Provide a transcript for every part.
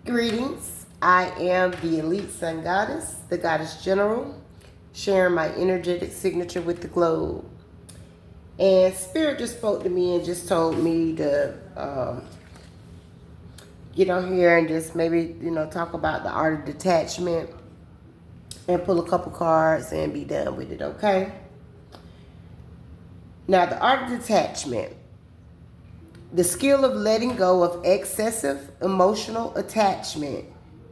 Greetings. I am the Elite Sun Goddess, the Goddess General, sharing my energetic signature with the globe. And Spirit just spoke to me and just told me to get on here and just maybe, talk about the art of detachment and pull a couple cards and be done with it, okay? Now, the art of detachment, the skill of letting go of excessive emotional attachment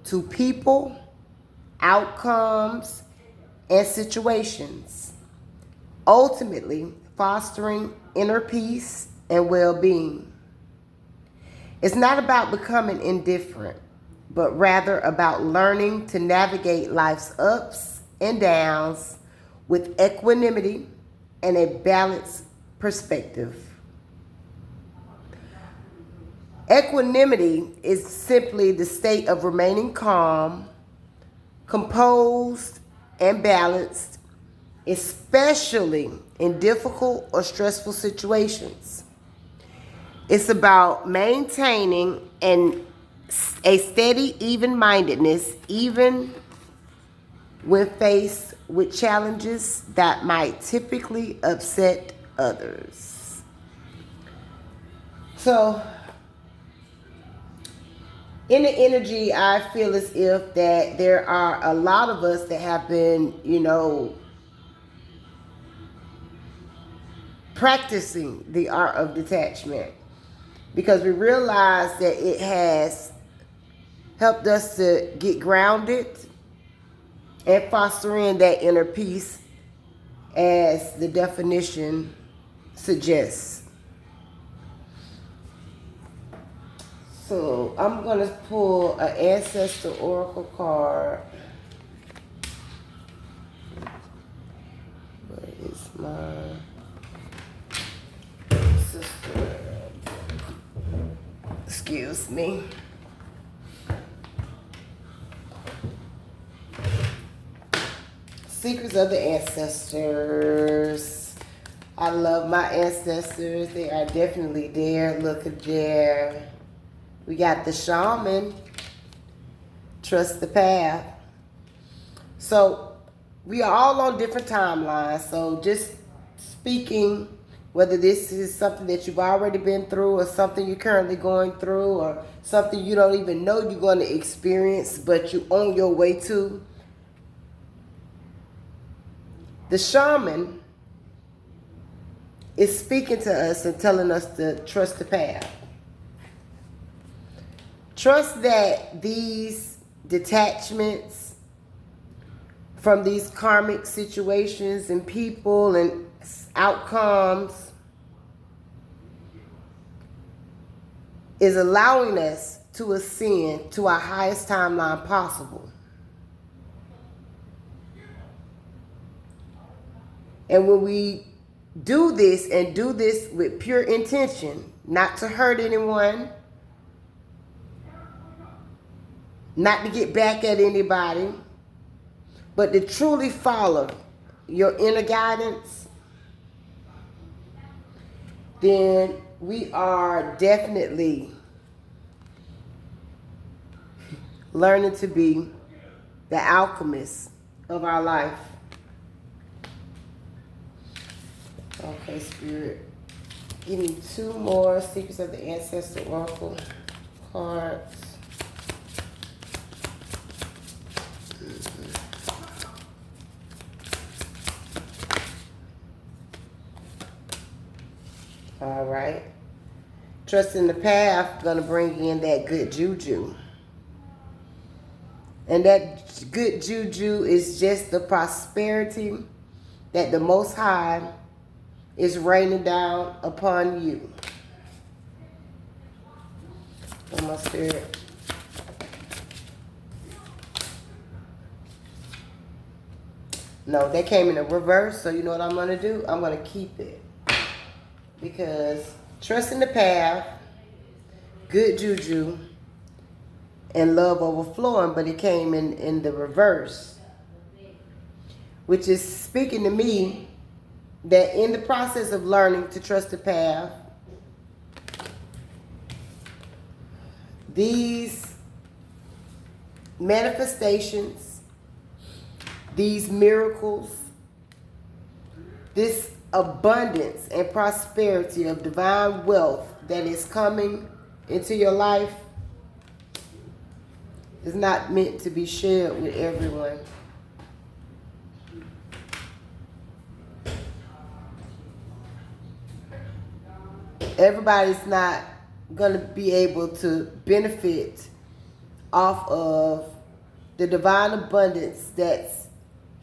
to people, outcomes, and situations, ultimately fostering inner peace and well-being. It's not about becoming indifferent, but rather about learning to navigate life's ups and downs with equanimity and a balanced perspective. Equanimity is simply the state of remaining calm, composed, and balanced, especially in difficult or stressful situations. It's about maintaining a steady even-mindedness, even when faced with challenges that might typically upset others. So, in the energy, I feel as if that there are a lot of us that have been, practicing the art of detachment because we realize that it has helped us to get grounded and fostering that inner peace as the definition suggests. So I'm going to pull an Ancestor Oracle card. Where is my sister? Excuse me. Secrets of the Ancestors. I love my ancestors. They are definitely there. Look at there. We got the shaman. Trust the path. So we are all on different timelines. So just speaking, whether this is something that you've already been through or something you're currently going through or something you don't even know you're going to experience but you're on your way to. The shaman is speaking to us and telling us to trust the path. Trust that these detachments from these karmic situations and people and outcomes is allowing us to ascend to our highest timeline possible. And when we do this and do this with pure intention, not to hurt anyone, not to get back at anybody, but to truly follow your inner guidance, then we are definitely learning to be the alchemist of our life. Okay, Spirit. Give me two more Secrets of the Ancestor Oracle cards. All right. Trusting the path, gonna bring in that good juju. And that good juju is just the prosperity that the Most High is raining down upon you. Oh, my spirit. No, they came in a reverse, so you know what I'm gonna do? I'm gonna keep it. Because trusting the path, good juju, and love overflowing, but it came in the reverse. Which is speaking to me that in the process of learning to trust the path, these manifestations, these miracles, this abundance and prosperity of divine wealth that is coming into your life is not meant to be shared with everyone. Everybody's not going to be able to benefit off of the divine abundance that's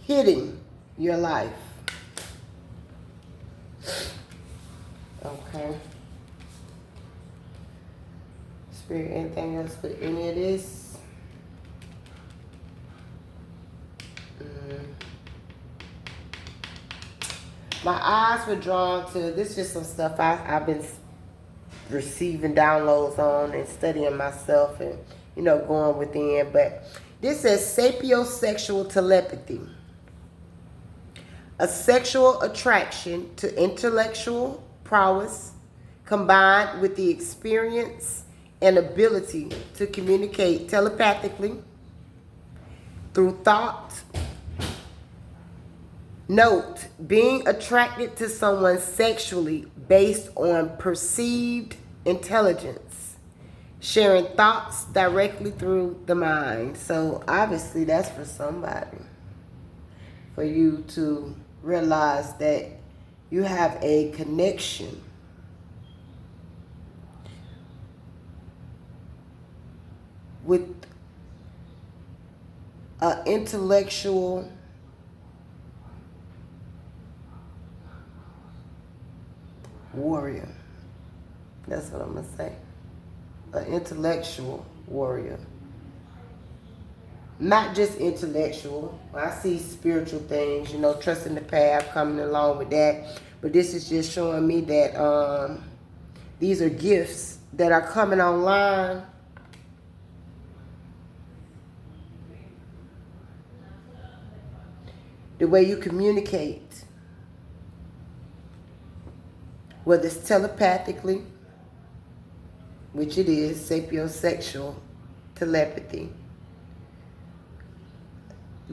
hitting your life. Okay. Spirit, anything else with any of this? My eyes were drawn to, this is just some stuff I've been receiving downloads on and studying myself and, going within. But this says sapiosexual telepathy. A sexual attraction to intellectual prowess combined with the experience and ability to communicate telepathically through thought. Note, being attracted to someone sexually based on perceived intelligence, sharing thoughts directly through the mind. So obviously that's for somebody. For you to realize that you have a connection with an intellectual warrior. That's what I'm going to say. An intellectual warrior. Not just intellectual. I see spiritual things, trusting the path, coming along with that. But this is just showing me that these are gifts that are coming online. The way you communicate, whether it's telepathically, which it is, sapiosexual telepathy,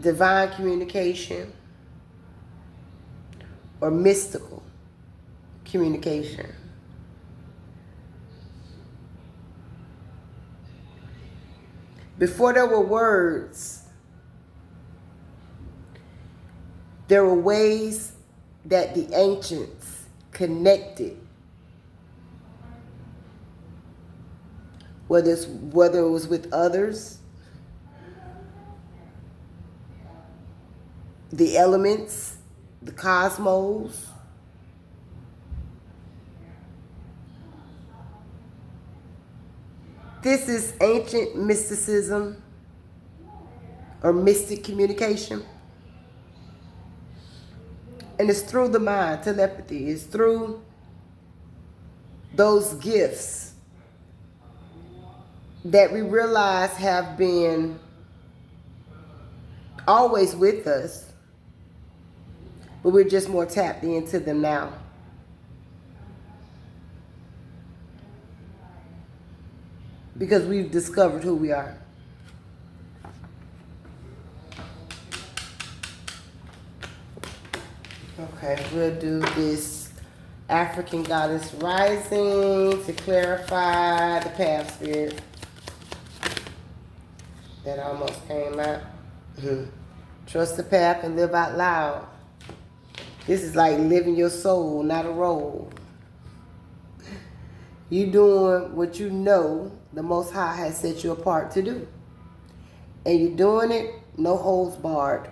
divine communication, or mystical communication. Before there were words, there were ways that the ancients connected, whether it was with others, the elements, the cosmos, this is ancient mysticism or mystic communication. And it's through the mind, telepathy. It's through those gifts that we realize have been always with us, but we're just more tapped into them now. Because we've discovered who we are. Okay, we'll do this African Goddess Rising to clarify the path, Spirit. That almost came out. Trust the path and live out loud. This is like living your soul, not a role. You doing what you know the Most High has set you apart to do. And you're doing it, no holds barred.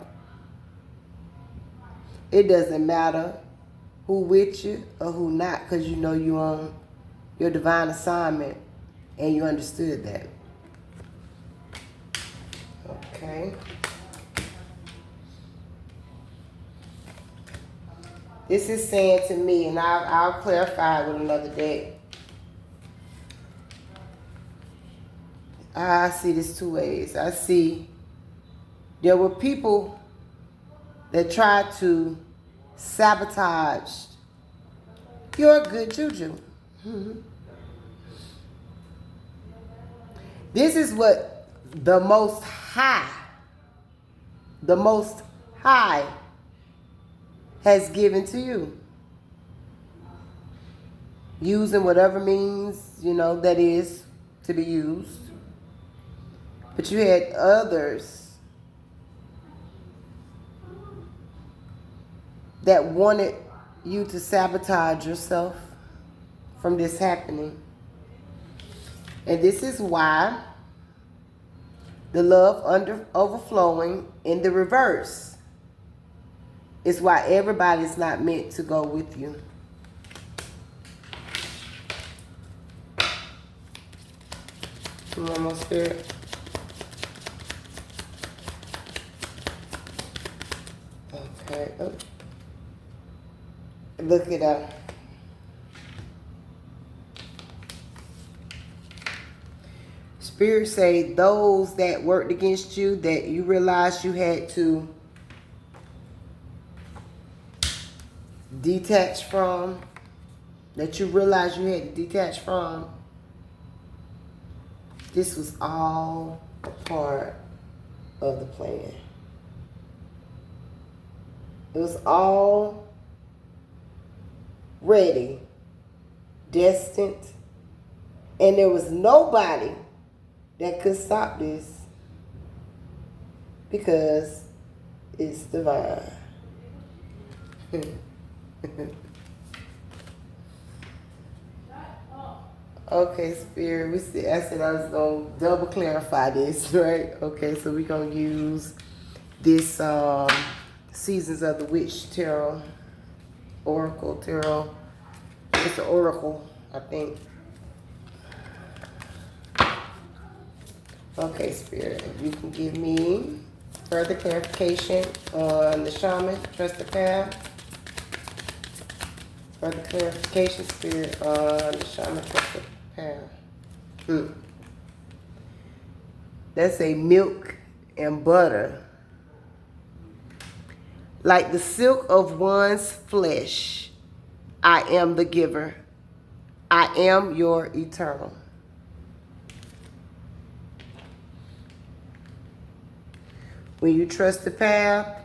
It doesn't matter who with you or who not, because you know you're on your divine assignment and you understood that. Okay. This is saying to me, and I'll clarify with another deck. I see this two ways. I see there were people that tried to sabotage your good juju. This is what the Most High, the Most High has given to you. Using whatever means, that is to be used. But you had others that wanted you to sabotage yourself from this happening. And this is why the love overflowing in the reverse is why everybody's not meant to go with you. One more, Spirit. Okay. Oh. Look it up. Spirit say those that worked against you, that you realized you had to detach from, that you realized you had to detach from, this was all part of the plan. It was all ready, destined, and there was nobody that could stop this because it's divine. Okay, Spirit, I said I was going to double clarify this, right? Okay, so we're going to use this Seasons of the Witch Tarot, Oracle Tarot. It's an oracle, I think. Okay, Spirit, if you can give me further clarification on the shaman, trust the path. Further clarification, Spirit, on the shaman, trust the path. That's a milk and butter. Like the silk of one's flesh, I am the giver. I am your eternal. When you trust the path,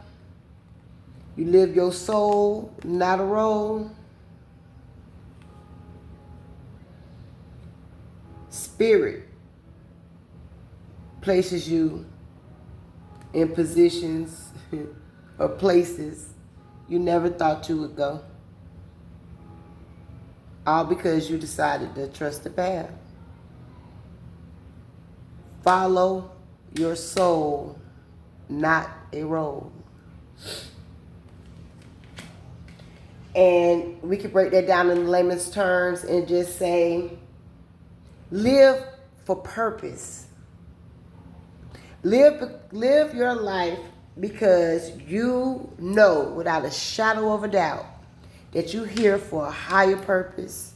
you live your soul, not a role. Spirit places you in positions or places you never thought you would go. All because you decided to trust the path. Follow your soul, not a road. And we could break that down in layman's terms and just say, live for purpose. Live your life because you know without a shadow of a doubt that you're here for a higher purpose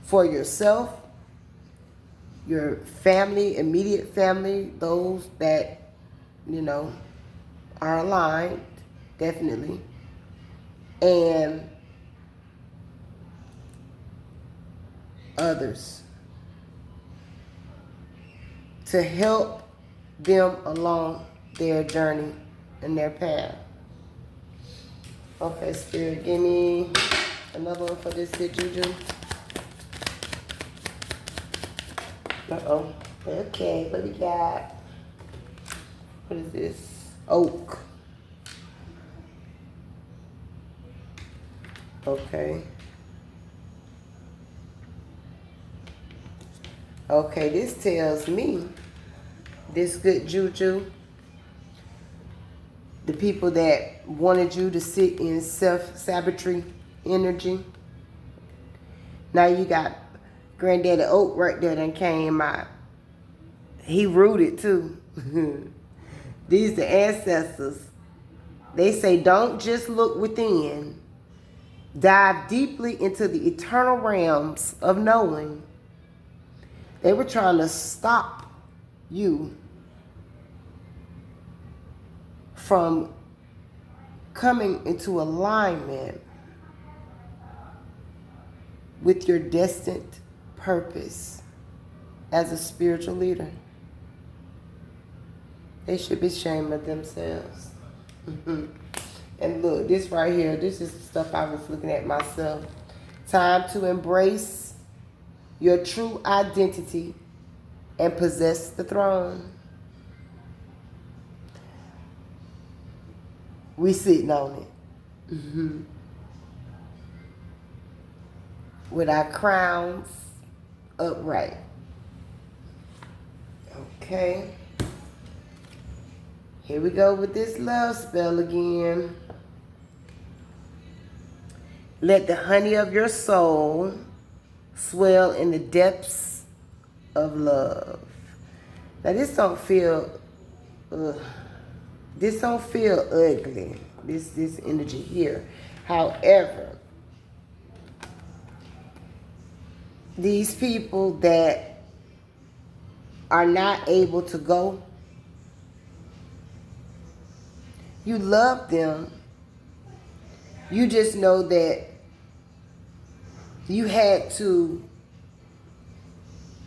for yourself, your family, immediate family, those that, are aligned, definitely, and others, to help them along their journey and their path. Okay, Spirit, give me another one for this good juju. Uh-oh. Okay, what we got? What is this? Oak. Okay. Okay, this tells me, this good juju, the people that wanted you to sit in self-sabotatory energy. Now you got Granddaddy Oak right there that came out. He rooted too. These the ancestors. They say don't just look within. Dive deeply into the eternal realms of knowing. They were trying to stop you from coming into alignment with your destined purpose as a spiritual leader. They should be ashamed of themselves. And look, this right here, this is the stuff I was looking at myself. Time to embrace your true identity and possess the throne. We sitting on it. With our crowns upright. Okay. Here we go with this love spell again. Let the honey of your soul swell in the depths of love. Now this don't feel ugly. This energy here. However, these people that are not able to go, you love them. You just know that you had to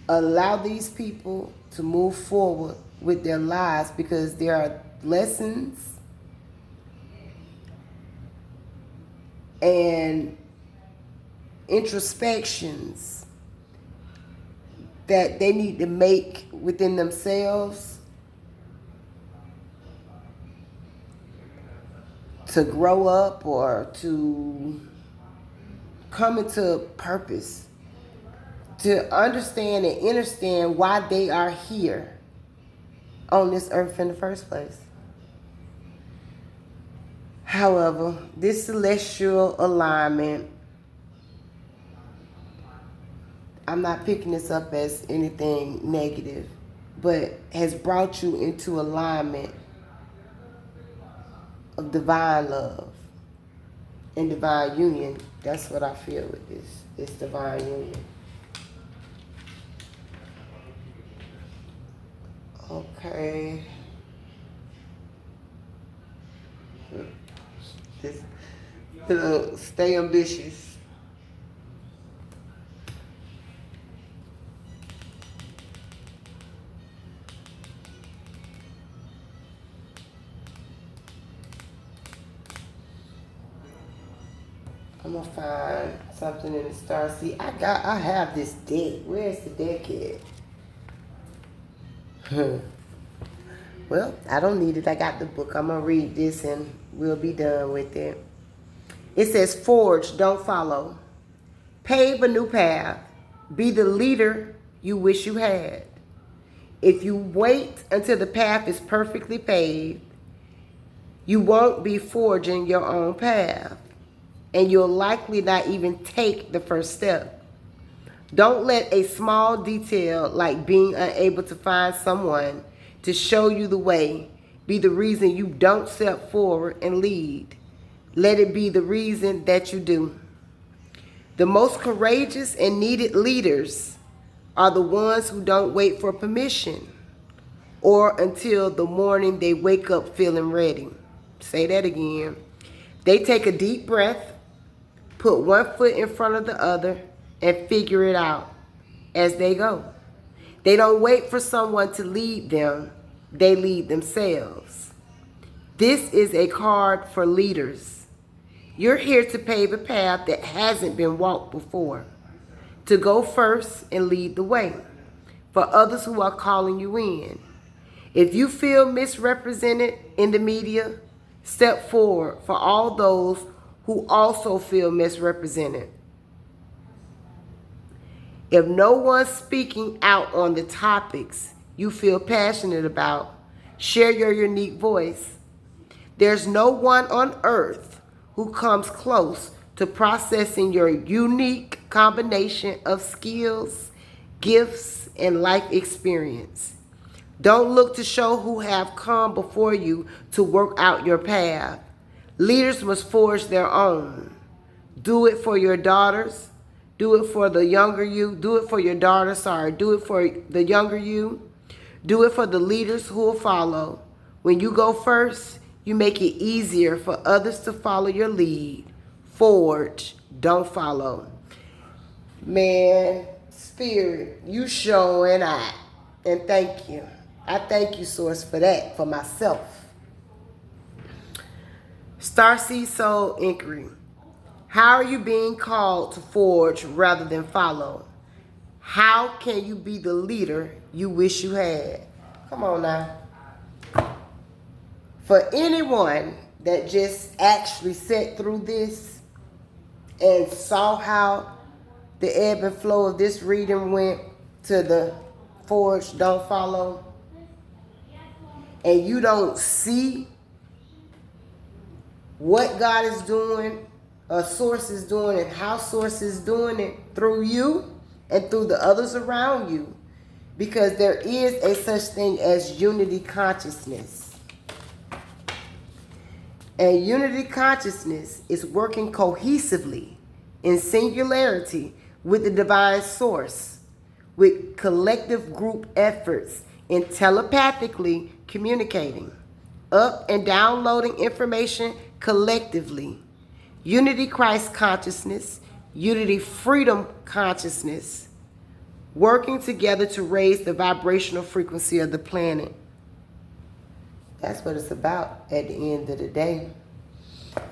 allow these people to move forward with their lives because there are lessons and introspections that they need to make within themselves to grow up or to come into purpose, to understand and understand why they are here on this earth in the first place. However, this celestial alignment, I'm not picking this up as anything negative, but has brought you into alignment of divine love and divine union. That's what I feel with this. It's divine union. Okay. Just stay ambitious. I'm gonna find something in the star. See, I have this deck. Where's the deck at? Well, I don't need it. I got the book. I'm gonna read this and we'll be done with it. It says, forge, don't follow. Pave a new path. Be the leader you wish you had. If you wait until the path is perfectly paved, you won't be forging your own path, and you'll likely not even take the first step. Don't let a small detail like being unable to find someone to show you the way be the reason you don't step forward and lead. Let it be the reason that you do. The most courageous and needed leaders are the ones who don't wait for permission or until the morning they wake up feeling ready. Say that again. They take a deep breath, put one foot in front of the other, and figure it out as they go. They don't wait for someone to lead them. They lead themselves. This is a card for leaders. You're here to pave a path that hasn't been walked before, to go first and lead the way for others who are calling you in. If you feel misrepresented in the media, step forward for all those who also feel misrepresented. If no one's speaking out on the topics you feel passionate about, share your unique voice. There's no one on earth who comes close to processing your unique combination of skills, gifts, and life experience. Don't look to show who have come before you to work out your path. Leaders must forge their own. Do it for your daughters. Do it for the younger you. Do it for your daughter, Do it for the younger you. Do it for the leaders who will follow. When you go first, you make it easier for others to follow your lead. Forge, don't follow. Man, Spirit, you showing out. And thank you. I thank you, Source, for that, for myself. Starseed Soul Inquiry. How are you being called to forge rather than follow? How can you be the leader you wish you had? Come on now. For anyone that just actually sat through this and saw how the ebb and flow of this reading went to the forge, don't follow, and you don't see what God is doing, or Source is doing, and how Source is doing it through you and through the others around you, because there is a such thing as unity consciousness. And unity consciousness is working cohesively in singularity with the divine source, with collective group efforts in telepathically communicating, up and downloading information collectively. Unity Christ consciousness, unity freedom consciousness, working together to raise the vibrational frequency of the planet. That's what it's about at the end of the day.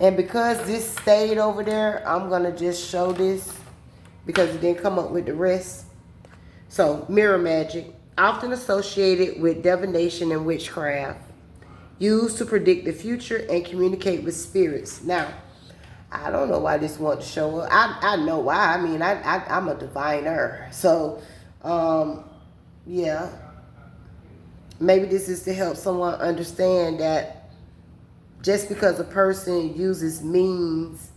And because this stayed over there, I'm going to just show this because it didn't come up with the rest. So, mirror magic, often associated with divination and witchcraft, used to predict the future and communicate with spirits. Now, I don't know why this wants to show up. I know why. I mean, I'm a diviner. So, yeah. Maybe this is to help someone understand that just because a person uses means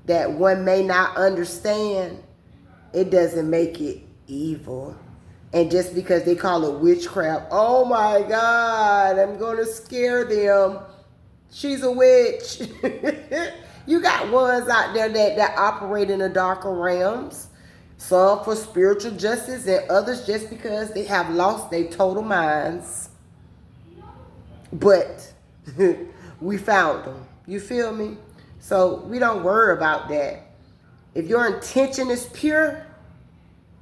that one may not understand, it doesn't make it evil. And just because they call it witchcraft, oh my God, I'm going to scare them. She's a witch. You got ones out there that operate in the darker realms. Some for spiritual justice and others just because they have lost their total minds. But we found them. You feel me? So we don't worry about that. If your intention is pure,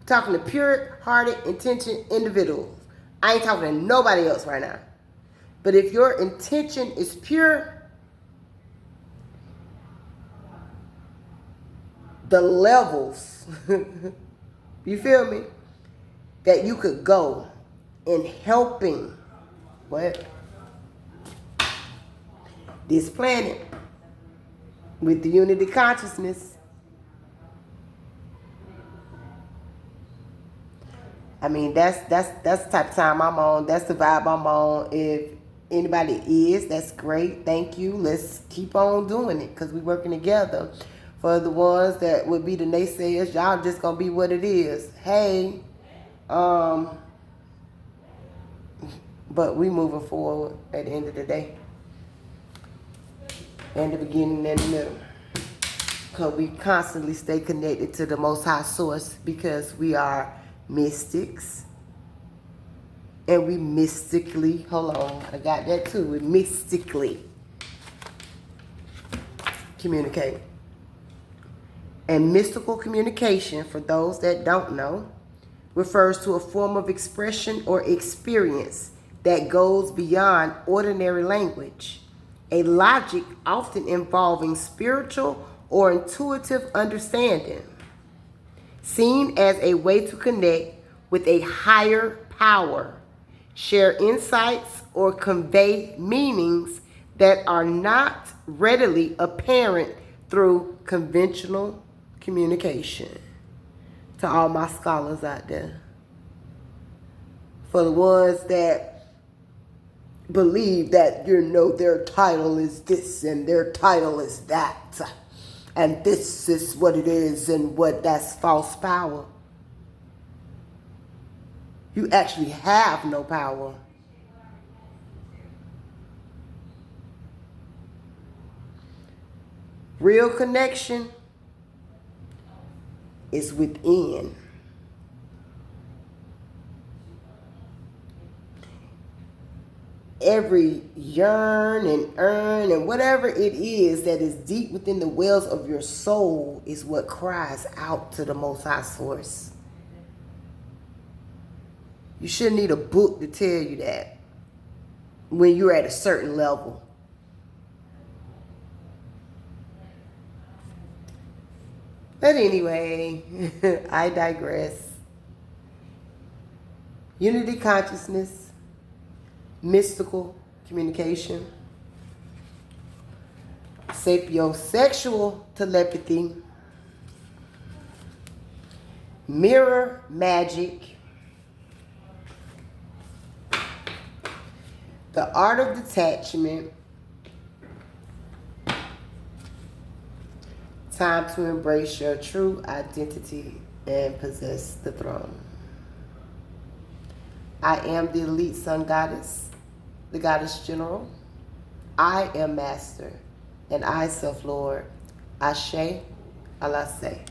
I'm talking to pure-hearted intention individuals. I ain't talking to nobody else right now. But if your intention is pure, the levels, you feel me, that you could go in helping this planet with the unity consciousness. I mean, that's the type of time I'm on. That's the vibe I'm on. If anybody is, that's great. Thank you. Let's keep on doing it because we're working together. For the ones that would be the naysayers, y'all just gonna be what it is. Hey, but we moving forward at the end of the day. And the beginning and the middle. Because we constantly stay connected to the Most High Source because we are mystics. And we mystically, hold on, I got that too. We mystically communicate. And mystical communication, for those that don't know, refers to a form of expression or experience that goes beyond ordinary language. A logic often involving spiritual or intuitive understanding, seen as a way to connect with a higher power, share insights, or convey meanings that are not readily apparent through conventional communication. To all my scholars out there. For the ones that believe that, you know, their title is this and their title is that, and this is what it is and what that's false power. You actually have no power. Real connection is within. Every yearn and earn and whatever it is that is deep within the wells of your soul is what cries out to the Most High Source. You shouldn't need a book to tell you that. when you're at a certain level. But anyway, I digress. Unity consciousness, mystical communication, sapiosexual telepathy, mirror magic, the art of detachment, time to embrace your true identity and possess the throne. I am the elite sun goddess, the goddess general. I am master, and I self-lord. Ashe, Alaseh.